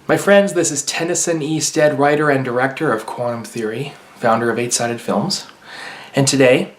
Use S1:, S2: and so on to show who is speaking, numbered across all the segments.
S1: My friends, this is Tennyson E Stead, writer and director of Quantum Theory, founder of Eight-Sided Films. And today,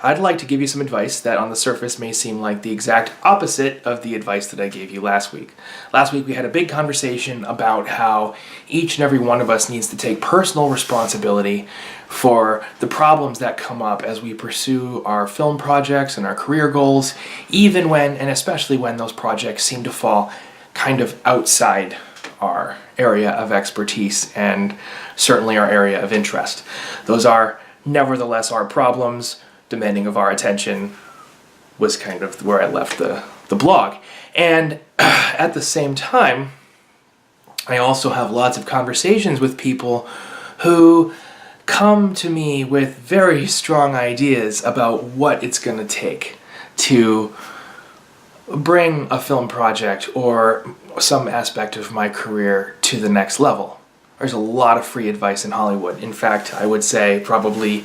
S1: I'd like to give you some advice that on the surface may seem like the exact opposite of the advice that I gave you last week. Last week we had a big conversation about how each and every one of us needs to take personal responsibility for the problems that come up as we pursue our film projects and our career goals, even when, and especially when, those projects seem to fall kind of outside our area of expertise and certainly our area of interest. Those are nevertheless our problems, demanding of our attention, was kind of where I left the blog. And at the same time, I also have lots of conversations with people who come to me with very strong ideas about what it's going to take to bring a film project or some aspect of my career to the next level. There's a lot of free advice in Hollywood. In fact, I would say probably,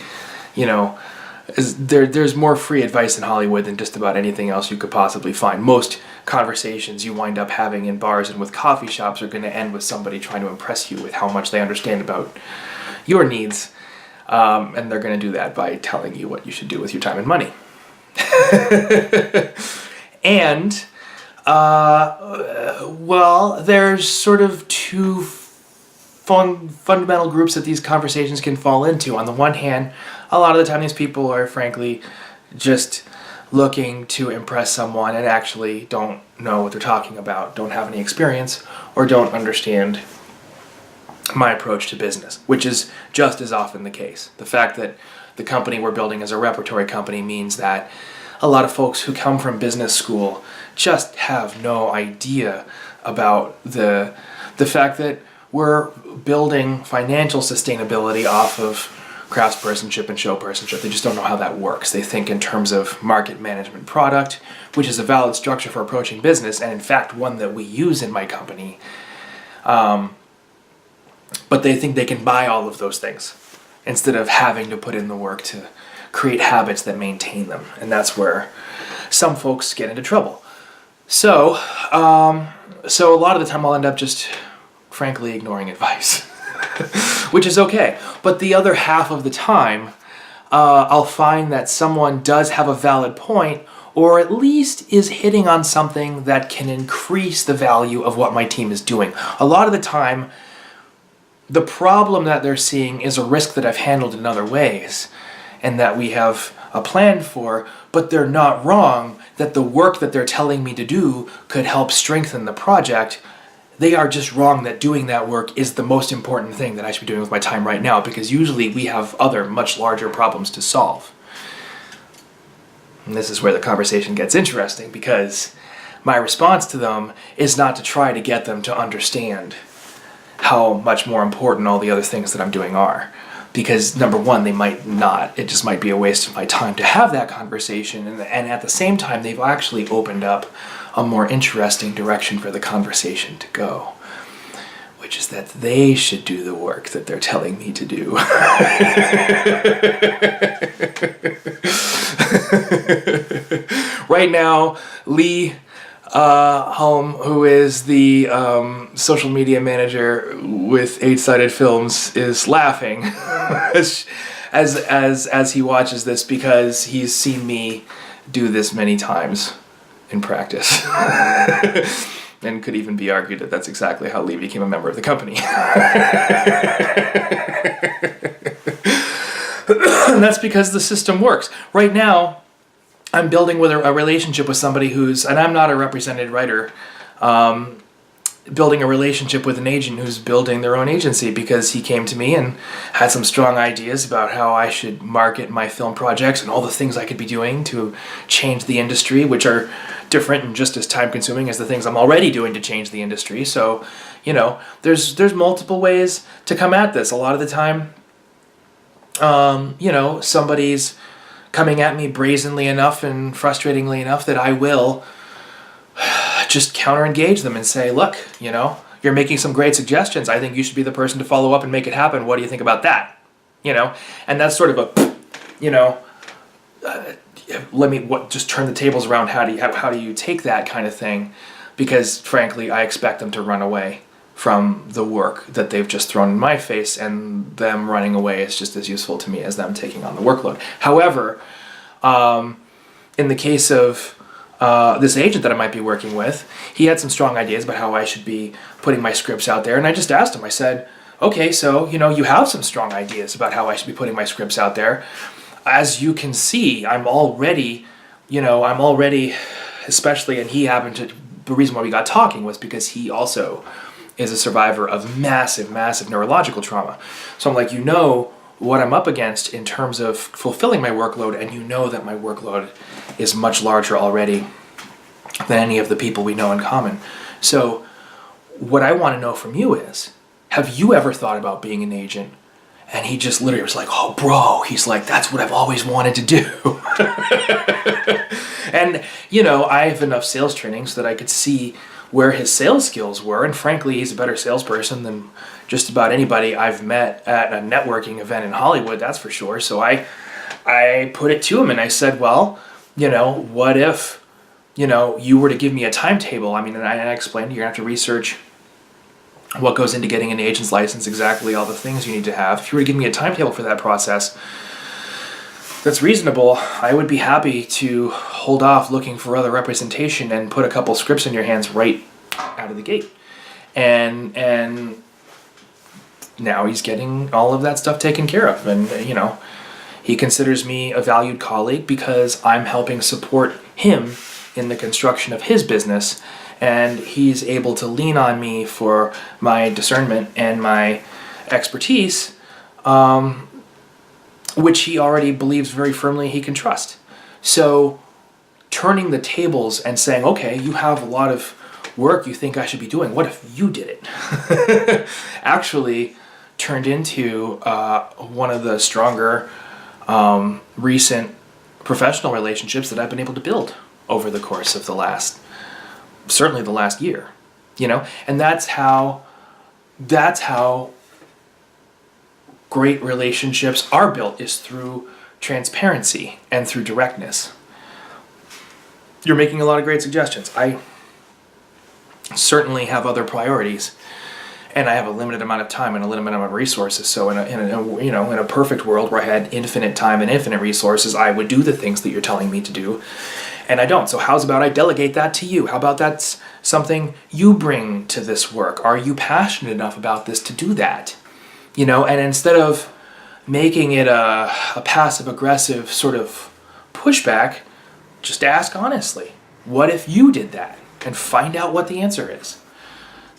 S1: there's more free advice in Hollywood than just about anything else you could possibly find. Most conversations you wind up having in bars and with coffee shops are going to end with somebody trying to impress you with how much they understand about your needs, and they're going to do that by telling you what you should do with your time and money. And, there's sort of two fundamental groups that these conversations can fall into. On the one hand, a lot of the time these people are frankly just looking to impress someone and actually don't know what they're talking about, don't have any experience, or don't understand my approach to business, which is just as often the case. The fact that the company we're building is a repertory company means that a lot of folks who come from business school just have no idea about the fact that we're building financial sustainability off of craftspersonship and showpersonship. They just don't know how that works. They think in terms of market management product, which is a valid structure for approaching business, and in fact one that we use in my company. But they think they can buy all of those things instead of having to put in the work to create habits that maintain them. And that's where some folks get into trouble. So a lot of the time I'll end up just frankly ignoring advice, which is okay. But the other half of the time, I'll find that someone does have a valid point, or at least is hitting on something that can increase the value of what my team is doing. A lot of the time, the problem that they're seeing is a risk that I've handled in other ways, and that we have a plan for, but they're not wrong that the work that they're telling me to do could help strengthen the project. They are just wrong that doing that work is the most important thing that I should be doing with my time right now, because usually we have other much larger problems to solve. And this is where the conversation gets interesting, because my response to them is not to try to get them to understand how much more important all the other things that I'm doing are. Because number one, they might not. It just might be a waste of my time to have that conversation. And at the same time, they've actually opened up a more interesting direction for the conversation to go, which is that they should do the work that they're telling me to do. Right now, Lee Holm, who is the social media manager with Eight-Sided Films, is laughing as he watches this, because he's seen me do this many times in practice. And could even be argued that that's exactly how Lee became a member of the company. And that's because the system works. Right now, I'm building with a relationship with somebody who's, and I'm not a represented writer, building a relationship with an agent who's building their own agency, because he came to me and had some strong ideas about how I should market my film projects and all the things I could be doing to change the industry, which are different and just as time-consuming as the things I'm already doing to change the industry. So, there's multiple ways to come at this. A lot of the time, somebody's coming at me brazenly enough and frustratingly enough that I will just counter-engage them and say, look, you're making some great suggestions. I think you should be the person to follow up and make it happen. What do you think about that? And that's sort of a, just turn the tables around. How do you take that kind of thing? Because frankly, I expect them to run away from the work that they've just thrown in my face, and them running away is just as useful to me as them taking on the workload. However, in the case of this agent that I might be working with, he had some strong ideas about how I should be putting my scripts out there, and I just asked him, I said, okay, so, you have some strong ideas about how I should be putting my scripts out there. As you can see, I'm already, especially, and he happened to, the reason why we got talking was because he also is a survivor of massive, massive neurological trauma. So I'm like, what I'm up against in terms of fulfilling my workload, and that my workload is much larger already than any of the people we know in common. So what I want to know from you is, have you ever thought about being an agent? And he just literally was like, oh, bro, he's like, that's what I've always wanted to do. And, I have enough sales training so that I could see where his sales skills were. And frankly, he's a better salesperson than just about anybody I've met at a networking event in Hollywood, that's for sure. So I put it to him and I said, well, what if, you were to give me a timetable? I mean, and I explained, you're going to have to research what goes into getting an agent's license, exactly all the things you need to have. If you were to give me a timetable for that process that's reasonable, I would be happy to hold off looking for other representation and put a couple scripts in your hands right out of the gate. And now he's getting all of that stuff taken care of. And, he considers me a valued colleague because I'm helping support him in the construction of his business. And he's able to lean on me for my discernment and my expertise, which he already believes very firmly he can trust. So turning the tables and saying, okay, you have a lot of work you think I should be doing. What if you did it? Actually turned into one of the stronger recent professional relationships that I've been able to build over the course of certainly the last year, and that's how great relationships are built, is through transparency and through directness. You're making a lot of great suggestions. I certainly have other priorities, and I have a limited amount of time and a limited amount of resources. So in a perfect world where I had infinite time and infinite resources, I would do the things that you're telling me to do. And I don't. So how's about I delegate that to you? How about that's something you bring to this work? Are you passionate enough about this to do that? And instead of making it a passive-aggressive sort of pushback, just ask honestly, what if you did that? And find out what the answer is.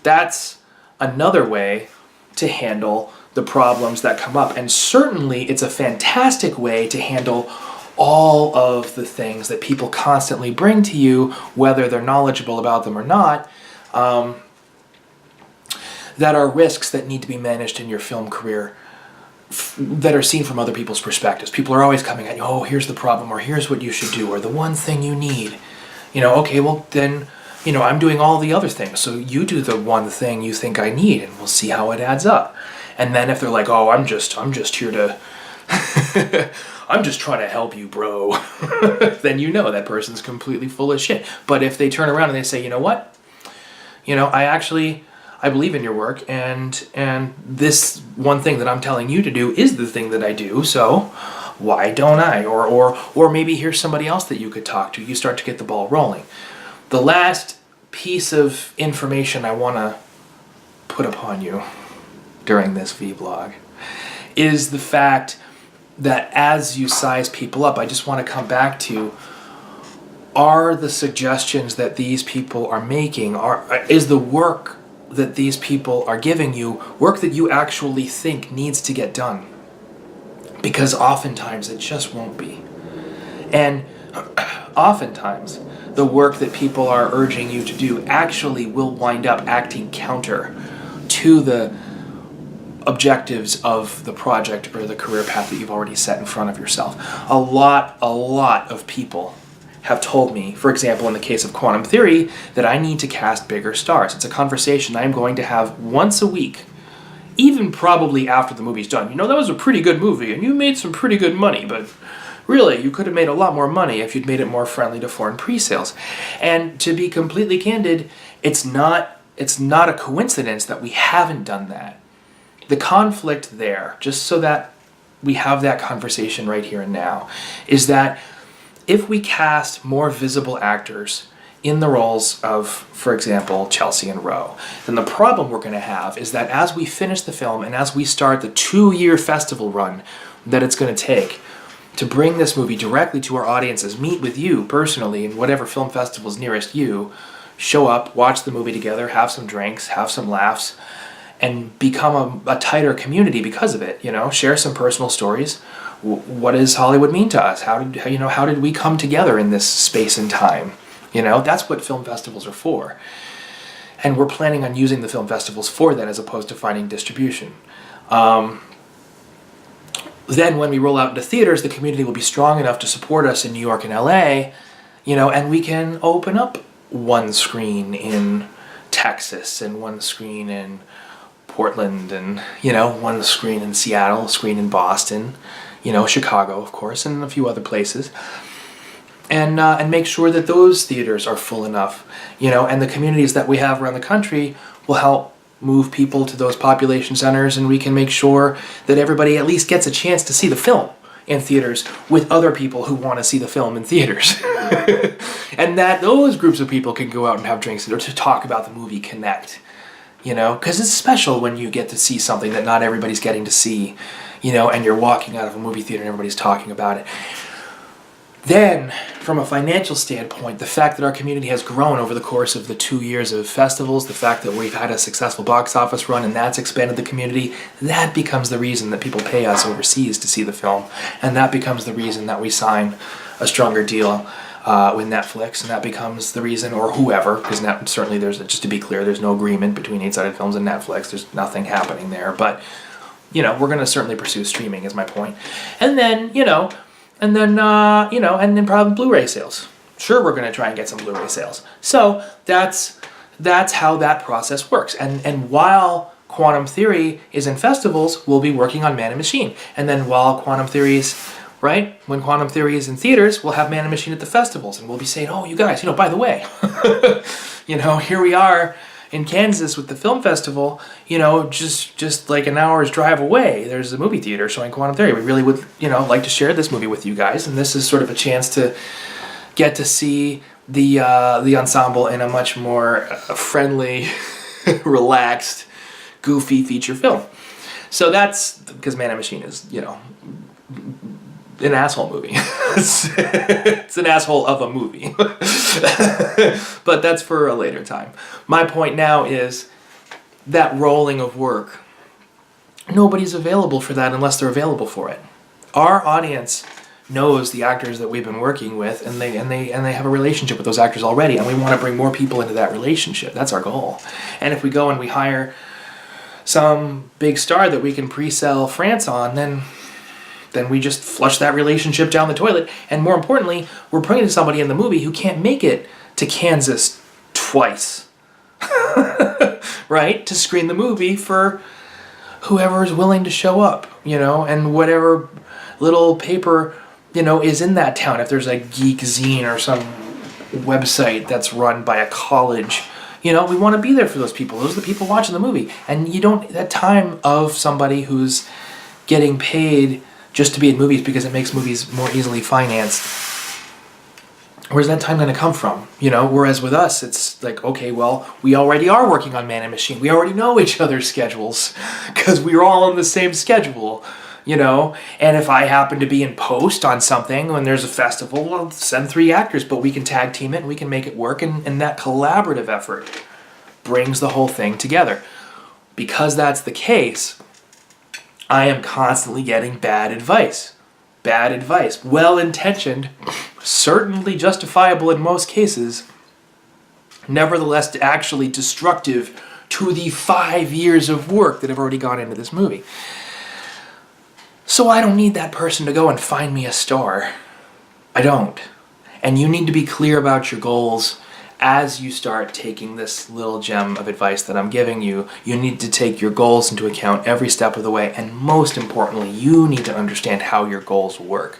S1: That's another way to handle the problems that come up. And certainly it's a fantastic way to handle all of the things that people constantly bring to you, whether they're knowledgeable about them or not, that are risks that need to be managed in your film career, that are seen from other people's perspectives. People are always coming at you, oh, here's the problem, or here's what you should do, or the one thing you need. Okay, well then, I'm doing all the other things, so you do the one thing you think I need, and we'll see how it adds up. And then if they're like, oh, I'm just here to I'm just trying to help you, bro, then that person's completely full of shit. But if they turn around and they say, you know what? I believe in your work, and this one thing that I'm telling you to do is the thing that I do, so why don't I? Or maybe here's somebody else that you could talk to. You start to get the ball rolling. The last piece of information I want to put upon you during this vlog is the fact that as you size people up, I just want to come back to, are the suggestions that these people are making, is the work that these people are giving you work that you actually think needs to get done? Because oftentimes it just won't be. And oftentimes the work that people are urging you to do actually will wind up acting counter to the objectives of the project or the career path that you've already set in front of yourself. A lot of people have told me, for example, in the case of quantum theory, that I need to cast bigger stars. It's a conversation I'm going to have once a week, even probably after the movie's done. That was a pretty good movie, and you made some pretty good money, but really, you could have made a lot more money if you'd made it more friendly to foreign pre-sales. And to be completely candid, it's not it's not a coincidence that we haven't done that. The conflict there, just so that we have that conversation right here and now, is that if we cast more visible actors in the roles of, for example, Chelsea and Roe, then the problem we're going to have is that as we finish the film and as we start the 2-year festival run that it's going to take to bring this movie directly to our audiences, meet with you personally in whatever film festival is nearest you, show up, watch the movie together, have some drinks, have some laughs, and become a tighter community because of it, share some personal stories. What does Hollywood mean to us? How did we come together in this space and time? That's what film festivals are for. And we're planning on using the film festivals for that as opposed to finding distribution. Then when we roll out into theaters, the community will be strong enough to support us in New York and LA, and we can open up one screen in Texas and one screen in Portland and, one screen in Seattle, a screen in Boston, Chicago, of course, and a few other places. And make sure that those theaters are full enough, and the communities that we have around the country will help move people to those population centers, and we can make sure that everybody at least gets a chance to see the film in theaters with other people who want to see the film in theaters. And that those groups of people can go out and have drinks or to talk about the movie, connect, because it's special when you get to see something that not everybody's getting to see, and you're walking out of a movie theater and everybody's talking about it. Then, from a financial standpoint, the fact that our community has grown over the course of the 2 years of festivals, the fact that we've had a successful box office run and that's expanded the community, that becomes the reason that people pay us overseas to see the film. And that becomes the reason that we sign a stronger deal with Netflix, and that becomes the reason, or whoever, because certainly just to be clear, there's no agreement between 8-Sided Films and Netflix. There's nothing happening there. But, we're going to certainly pursue streaming is my point. And then, and then probably Blu-ray sales. Sure, we're going to try and get some Blu-ray sales. So that's how that process works. And while Quantum Theory is in festivals, we'll be working on Man and Machine. And then while Quantum Theory is, when Quantum Theory is in theaters, we'll have Man and Machine at the festivals. And we'll be saying, oh, you guys, by the way, here we are in Kansas with the film festival, just like an hour's drive away, there's a movie theater showing Quantum Theory. We really would, like to share this movie with you guys, and this is sort of a chance to get to see the ensemble in a much more friendly, relaxed, goofy feature film. So that's because Man and Machine is, an asshole movie. It's an asshole of a movie. But that's for a later time. My point now is that rolling of work, nobody's available for that unless they're available for it. Our audience knows the actors that we've been working with, and they have a relationship with those actors already, and we want to bring more people into that relationship. That's our goal. And if we go and we hire some big star that we can pre-sell France on, then we just flush that relationship down the toilet. And more importantly, we're bringing somebody in the movie who can't make it to Kansas twice, right? To screen the movie for whoever is willing to show up, and whatever little paper, is in that town. If there's a geek zine or some website that's run by a college, we want to be there for those people. Those are the people watching the movie. And that time of somebody who's getting paid just to be in movies because it makes movies more easily financed. Where's that time going to come from? Whereas with us, it's like, okay, well, we already are working on Man and Machine. We already know each other's schedules because we're all on the same schedule, And if I happen to be in post on something when there's a festival, well, send 3 actors, but we can tag team it and we can make it work. And that collaborative effort brings the whole thing together. Because that's the case, I am constantly getting bad advice. Well-intentioned, certainly justifiable in most cases, nevertheless actually destructive to the 5 years of work that have already gone into this movie. So I don't need that person to go and find me a star. I don't. And you need to be clear about your goals. As you start taking this little gem of advice that I'm giving you, you need to take your goals into account every step of the way, and most importantly, you need to understand how your goals work.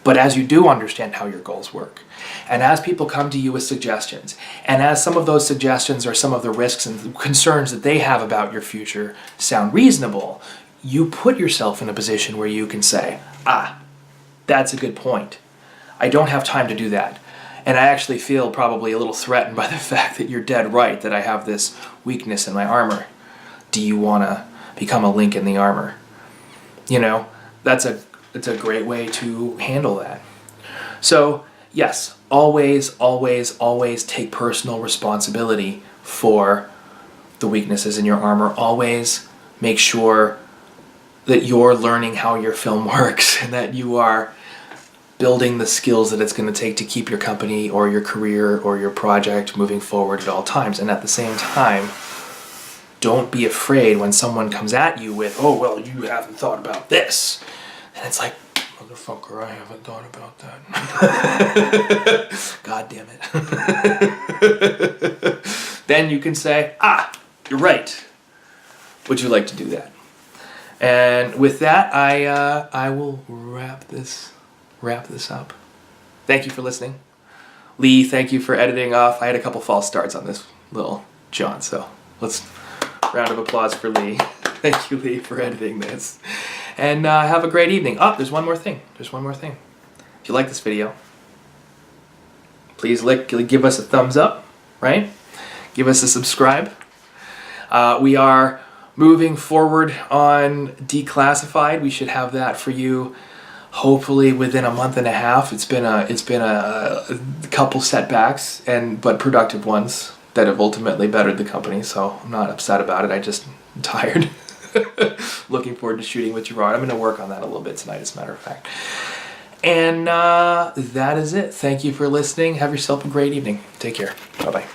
S1: But as you do understand how your goals work, and as people come to you with suggestions, and as some of those suggestions or some of the risks and concerns that they have about your future sound reasonable, you put yourself in a position where you can say, that's a good point. I don't have time to do that. And I actually feel probably a little threatened by the fact that you're dead right, that I have this weakness in my armor. Do you want to become a link in the armor? You know, it's a great way to handle that. So, yes, always, always, always take personal responsibility for the weaknesses in your armor. Always make sure that you're learning how your film works and that you are building the skills that it's going to take to keep your company or your career or your project moving forward at all times. And at the same time, don't be afraid when someone comes at you with, oh, well, you haven't thought about this. And it's like, motherfucker, I haven't thought about that. God damn it. Then you can say, you're right. Would you like to do that? And with that, I will wrap this up. Thank you for listening. Lee, thank you for editing off. I had a couple false starts on this little John, so let's round of applause for Lee. Thank you, Lee, for editing this. And have a great evening. There's one more thing. If you like this video, please give us a thumbs up, right? Give us a subscribe. We are moving forward on Declassified. We should have that for you hopefully within a month and a half. It's been a couple setbacks, but productive ones that have ultimately bettered the company, so I'm not upset about it. I just am tired. Looking forward to shooting with Gerard. I'm going to work on that a little bit tonight, as a matter of fact. And that is it. Thank you for listening. Have yourself a great evening. Take care. Bye-bye.